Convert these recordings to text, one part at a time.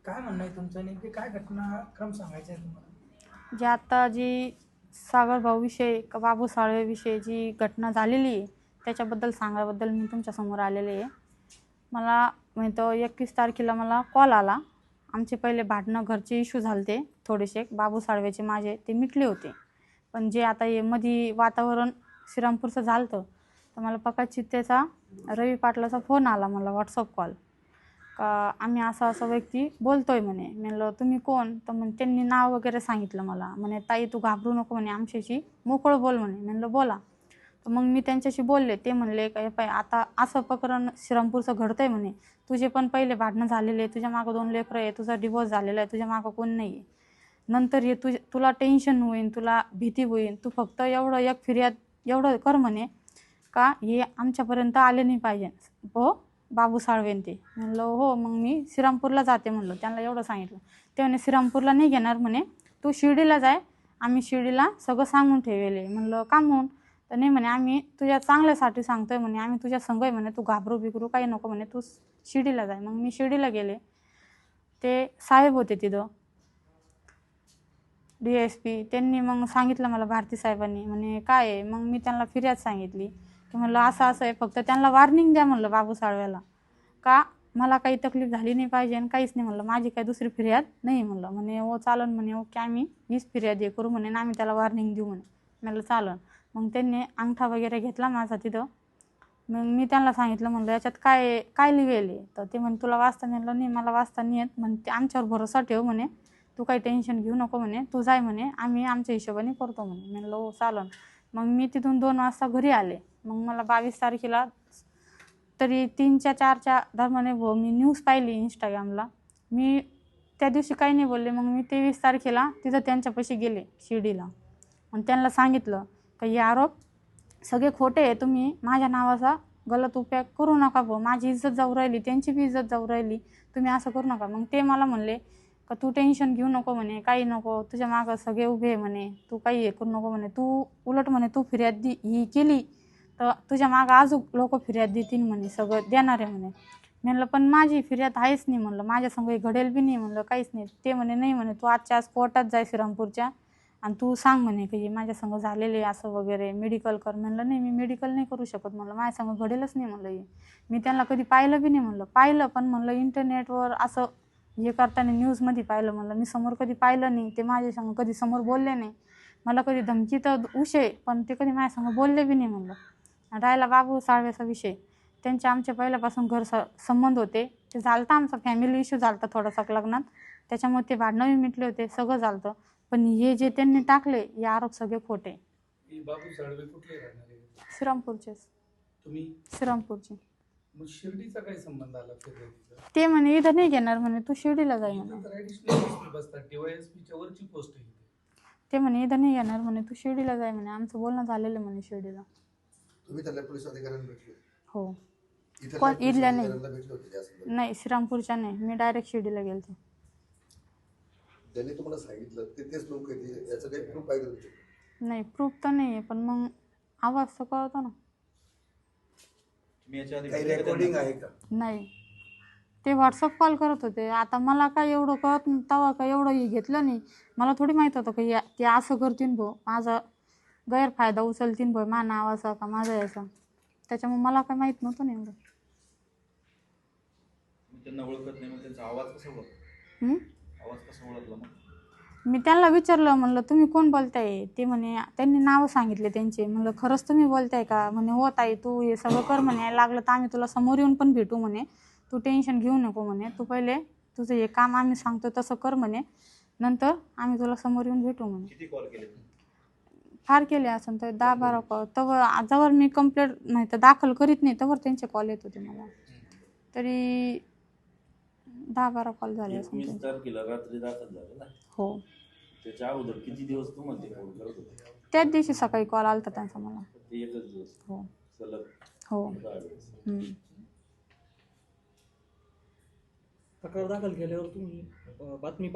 काय म्हणणं आहे तुमचं? नेमकी काय घटनाक्रम सांगायचा आहे तुम्हाला? जे आता जी सागर भाऊविषयी का बाबू साळवेविषयी जी घटना झालेली आहे त्याच्याबद्दल सांगायबद्दल मी तुमच्यासमोर आलेले आहे. मला म्हणतो 21 तारखेला मला कॉल आला. आमचे पहिले भांडणं घरचे इश्यू झाले थोडेसे, बाबू साळवेचे माझे ते मिटले होते. पण जे आता हे मध्ये वातावरण श्रीरामपूरचं झालं तर मला पक्का चित्तेचा रवी पाटलाचा फोन आला मला व्हॉट्सअप कॉल का आम्ही असा व्यक्ती बोलतोय म्हणे. म्हणलं तुम्ही कोण? तर म्हणे त्यांनी नाव वगैरे सांगितलं मला. म्हणे ताई तू घाबरू नको म्हणे, आमच्याशी मोकळं बोल म्हणे. म्हणलं बोला. तर मग मी त्यांच्याशी बोलले. ते म्हणले काय पाय आता असं प्रकरण श्रीरामपूरचं घडतंय म्हणे, तुझे पण पहिले भांडणं झालेले, तुझ्या मागं 2 लेकरं आहे, तुझा डिवोर्स झालेला आहे, तुझ्या मागं कोण नाही आहे. नंतर हे तुला टेन्शन होईल, तुला भीती होईल, तू फक्त एवढं एक फिर्याद एवढं कर म्हणे का हे आमच्यापर्यंत आले नाही पाहिजे हो बाबू साळवेन ते. म्हणलं हो मग मी श्रीरामपूरला जाते म्हणलं. त्यांना एवढं सांगितलं. ते म्हणे श्रीरामपूरला नाही घेणार म्हणे, तू शिर्डीला जाय, आम्ही शिर्डीला सगळं सांगून ठेवले. म्हणलं का म्हणून? तर नाही म्हणे आम्ही तुझ्या चांगल्यासाठी सांगतोय म्हणे, आम्ही तुझ्या संग आहे म्हणे, तू घाबरू बिगरू काही नको म्हणे, तू शिर्डीला जाय. मग मी शिर्डीला गेले. ते साहेब होते तिथं DSP. त्यांनी मग सांगितलं मला भारती साहेबांनी म्हणे काय आहे. मग मी त्यांना फिर्याद सांगितली की म्हणलं असं आहे, फक्त त्यांना वॉर्निंग द्या म्हणलं बाबू साळव्याला का मला काही तकलीफ झाली नाही पाहिजे आणि काहीच नाही म्हणलं, माझी काही दुसरी फिर्याद नाही म्हणलं. म्हणे ओ चालन म्हणे, ओके आम्ही हीच फिर्याद हे करू म्हणे, आम्ही त्याला वॉर्निंग देऊ म्हणे. म्हणलं चालन. मग त्यांनी अंगठा वगैरे घेतला माझा तिथं. मग मी त्यांना सांगितलं म्हणलं याच्यात काय काय लिहिलेलं आहे. तर ते म्हणे तुला वाचता? म्हणलं नाही मला वाचता नाही येत. म्हणते आमच्यावर भरोसा ठेव म्हणे, तू काही टेन्शन घेऊ नको म्हणे, तू जाय म्हणे, आम्ही आमच्या हिशोबाने करतो म्हणे. म्हणलं हो चालन. मग मी तिथून 2 वाजता घरी आले. मग मला 22 तारखेला तरी 3च्या 4च्या दरम्यान मी न्यूज पाहिली इंस्टाग्रामला. मी त्या दिवशी काही नाही बोलले. मग मी 23 तारखेला तिथं त्यांच्यापाशी गेले शिर्डीला. मग त्यांना सांगितलं का हे आरोप सगळे खोटे आहे, तुम्ही माझ्या नावाचा गलत उपयोग करू नका भाऊ, माझी इज्जत जाऊ राहिली, त्यांची बी इज्जत जाऊ राहिली, तुम्ही असं करू नका. मग ते मला म्हणले का तू टेन्शन घेऊ नको म्हणे, काही नको, तुझ्या मागं सगळे उभे आहे म्हणे, तू काही हे करू नको म्हणे, तू उलट म्हणे तू फिर्याद ही केली तर तुझ्या मागं अजून लोक फिर्याद देतील म्हणे, सगळं देणार आहे म्हणे. म्हणलं पण माझी फिर्याद आहेच नाही म्हणलं, माझ्या संग घडेल बी नाही म्हणलं, काहीच नाही. ते म्हणे नाही म्हणे तू आजच्या आज कोर्टात जाय श्रीरामपूरच्या आणि तू सांग म्हणे की माझ्या संग झालेले असं वगैरे, मेडिकल कर. म्हणलं नाही मी मेडिकल नाही करू शकत म्हणलं, माझ्या संग घडेलच नाही म्हणलं हे. मी त्यांना कधी पाहिलं बी नाही म्हणलं, पाहिलं पण म्हणलं इंटरनेटवर असं हे करताना न्यूजमध्ये पाहिलं म्हणलं, मी समोर कधी पाहिलं नाही. ते माझ्या संग कधी समोर बोलले नाही, मला कधी धमकी तर उशे पण ते कधी माझ्या संग बोलले बी नाही म्हणलं. राहिला बाबू साळवेचा विषय, त्यांचे आमच्या पहिल्यापासून घर संबंध होते, ते झालं आमचा फॅमिली इश्यू झाला थोडासा लग्नात, त्याच्यामुळे ते भांडणं मिटले होते, सगळं झालं. पण हे जे त्यांनी टाकले हे आरोप सगळे खोटे. बाबू साळवे कुठले राहणार आहे? श्रीरामपूरचेच. तुम्ही श्रीरामपूरचे. मग शिर्डीचा काय संबंध आला फिर्यादीचा? ते म्हणे इथं नाही घेणार म्हणे, तू शिर्डीला जाय म्हणे. तर ऍडिशनल बसतात, DYSPच्या वरची पोस्ट आहे. ते म्हणे इथं नाही घेणार म्हणे, तू शिर्डीला जाय म्हणे, आमचं बोलणं झालेलं म्हणे शिर्डीला. तुम्ही त्याला पोलीस अधिकाऱ्यांना भेटले? हो. कोण इथल्या नाही, नाही श्रीरामपूरच्या नाही, मी डायरेक्ट शिर्डीला गेलते. त्यांनी तुम्हाला सांगितलं तेच लोक आहेत, याचं काही प्रूफ आहे का तुमच्याकडे? नाही प्रूफ तर नाही आहे, पण मग आवाज तर कळतो ना. काही रेकॉर्डिंग आहे का? नाही, ते व्हॉट्सअप कॉल करत होते. आता मला काय एवढं कळत तेव्हा काय एवढं हे घेतलं नाही. मला थोडी माहीत होतं की ते असं करतीन भाऊ, माझा गैरफायदा उचलतीन भाऊ माझ्या नावाचा का माझा याचा, त्याच्यामुळे मला काय माहीत नव्हतं ना एवढं. त्यांना ओळखत नाही, मग त्यांचा आवाज कसा ओळखला? आवाज कसा ओळखला मग? मी त्यांना विचारलं म्हणलं तुम्ही कोण बोलताय? ते म्हणे त्यांनी नावं सांगितले त्यांचे. म्हणलं खरंच तुम्ही बोलताय का? म्हणे हो ताई तू हे सगळं कर म्हणे, लागलं तर आम्ही तुला समोर येऊन पण भेटू म्हणे, तू टेन्शन घेऊ नको म्हणे, तू पहिले तुझं हे काम आम्ही सांगतो तसं कर म्हणे, नंतर आम्ही तुला समोर येऊन भेटू म्हणे. किती कॉल केले? फार केले असं तर 10-12 कॉल. तवर जवळ मी कंप्लेंट नाही तर दाखल करीत नाही तवर त्यांचे कॉल येत होते मला. तरी 10-12 कॉल झाले असं. 21 तारखेला रात्री दाखल झाले ना? हो. त्याच्या अगोदर किती दिवस तुम्हाला ते फोन करत होते? त्याच दिवशी सकाळी कॉल आला होता त्यांचा मला. ते एकच दिवस? हो सलग? हो. तक्रार दाखल केल्यावर तुम्ही बातमी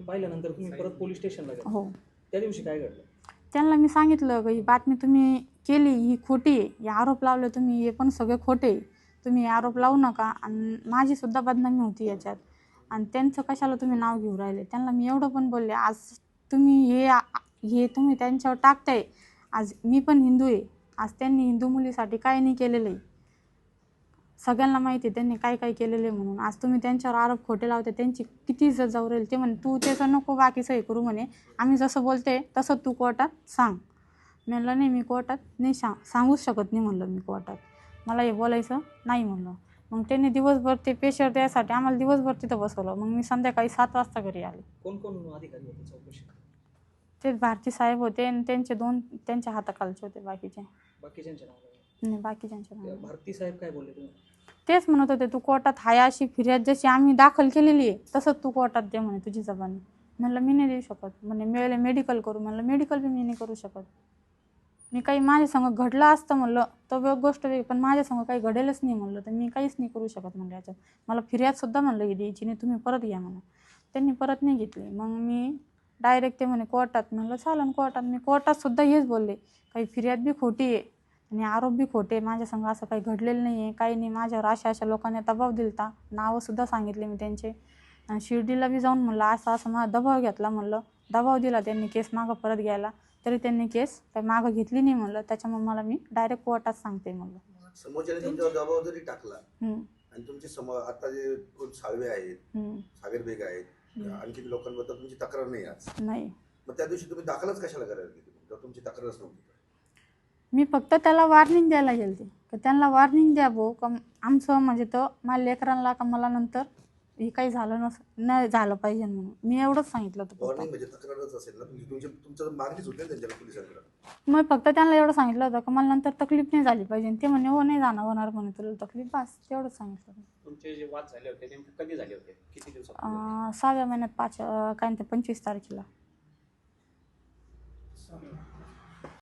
पाहिल्यानंतर तुम्ही परत पोलीस स्टेशनला गेला? हो. त्या दिवशी काय घडलं? त्यांना मी सांगितलं की ही बातमी तुम्ही केली ही खोटी आहे, हे आरोप लावले तुम्ही हे पण सगळे खोटे आहे, तुम्ही आरोप लावू नका आणि माझी सुद्धा बदनामी होती याच्यात. आणि त्यांचं कशाला तुम्ही नाव घेऊ राहिले. त्यांना मी एवढं पण बोलले, आज तुम्ही हे तुम्ही त्यांच्यावर टाकताय. आज मी पण हिंदू आहे, आज त्यांनी हिंदू मुलीसाठी काय नाही केलेलं आहे. सगळ्यांना माहिती आहे त्यांनी काय काय केलेलं आहे म्हणून. आज तुम्ही त्यांच्यावर आरोप खोटे लावते. त्यांची किती इज्जत जाऊ राहील. ते म्हणे तू त्याचं नको बाकीचं हे करू म्हणे, आम्ही जसं बोलते तसं तू कोर्टात सांग. मी म्हणलं नाही, मी कोर्टात नाही सांगूच शकत नाही म्हणलं मी कोर्टात, मला हे बोलायचं नाही म्हणलं. मग त्यांनी दिवसभर ते पेशर द्यायसाठी आम्हाला दिवसभर तिथं बसवलं. मग मी संध्याकाळी 7 वाजता घरी आले. कोण कोण अधिकारी होते चौकशी? ते भारती साहेब होते आणि त्यांचे 2 त्यांच्या हाताखालचे होते, बाकीचे बाकीच्यांच्या नावावर? नाही, बाकीच्यांचे नाही. भारती साहेब काय बोलले तुम्ही? तेच म्हणत होते तू कोर्टात हाय अशी फिर्याद जशी आम्ही दाखल केलेली आहे तसंच तू कोर्टात दे म्हणे तुझी जबानी. म्हणलं मी नाही देऊ शकत. म्हणे मिळाले मेडिकल करू. म्हणलं मेडिकल बी मी नाही करू शकत. मी काही माझ्या संग घडलं असतं म्हणलं तर गोष्ट वेगळी, पण माझ्या संग काही घडेलच नाही म्हणलं तर मी काहीच नाही करू शकत म्हणलं याच्यात. मला फिर्यादसुद्धा म्हणलं ही द्यायची नाही, तुम्ही परत घ्या म्हणून. त्यांनी परत नाही घेतली. मग मी डायरेक्ट ते म्हणे कोर्टात. म्हणलं चालन कोर्टात. मी कोर्टातसुद्धा हेच बोलले, काही फिर्याद बी खोटी आहे आणि आरोप बी खोटे. माझ्या संग असं काही घडलेलं नाही आहे, काही नाही. माझ्यावर अशा लोकांनी दबाव दिलता, नावंसुद्धा सांगितले मी त्यांचे. आणि शिर्डीला बी जाऊन म्हणलं असं मला दबाव घेतला म्हणलं, दबाव दिला त्यांनी केस मागं परत घ्यायला, तरी त्यांनी केस काही मागं घेतली नाही म्हणलं. त्याच्यामुळे मला मी डायरेक्ट कोर्टात सांगते म्हणलं. समोरच्याने तुमच्यावर दबाव जरी टाकला हम्म, आणि तुमची आता जे कोण साळवे आहेत, हम्म. सागर बेग आहेत, आणखी लोकांबद्दल तुमची तक्रार नाही आज, नाही, मग त्या दिवशी तुम्ही दाखलच कशाला करायला गेली जर तुमची तक्रारच नव्हती तर? मी फक्त त्याला वॉर्निंग द्यायला गेलते की त्यांना वॉर्निंग द्या भाऊ का आमचं म्हणजे तर माझ्या लेकरांना का मला नंतर हे काही झालं नाही झालं पाहिजे म्हणून. मी एवढंच सांगितलं होतं वॉर्निंग फक्त. म्हणजे तक्रारच असेल ना तुमचं मागणीच होते त्यांच्याकडे पोलिसांकडे. मग फक्त त्यांना एवढं सांगितलं होतं का मला नंतर तकलीफ नाही झाली पाहिजे. ते म्हणे हो नाही होणार म्हणे तुला तकलीफ, बस तेवढंच सांगितलं होतं. तुमचे जे वाद झाले होते नेमके कधी झाले होते, किती दिवसात? 6व्या महिन्यात 25 तारखेला.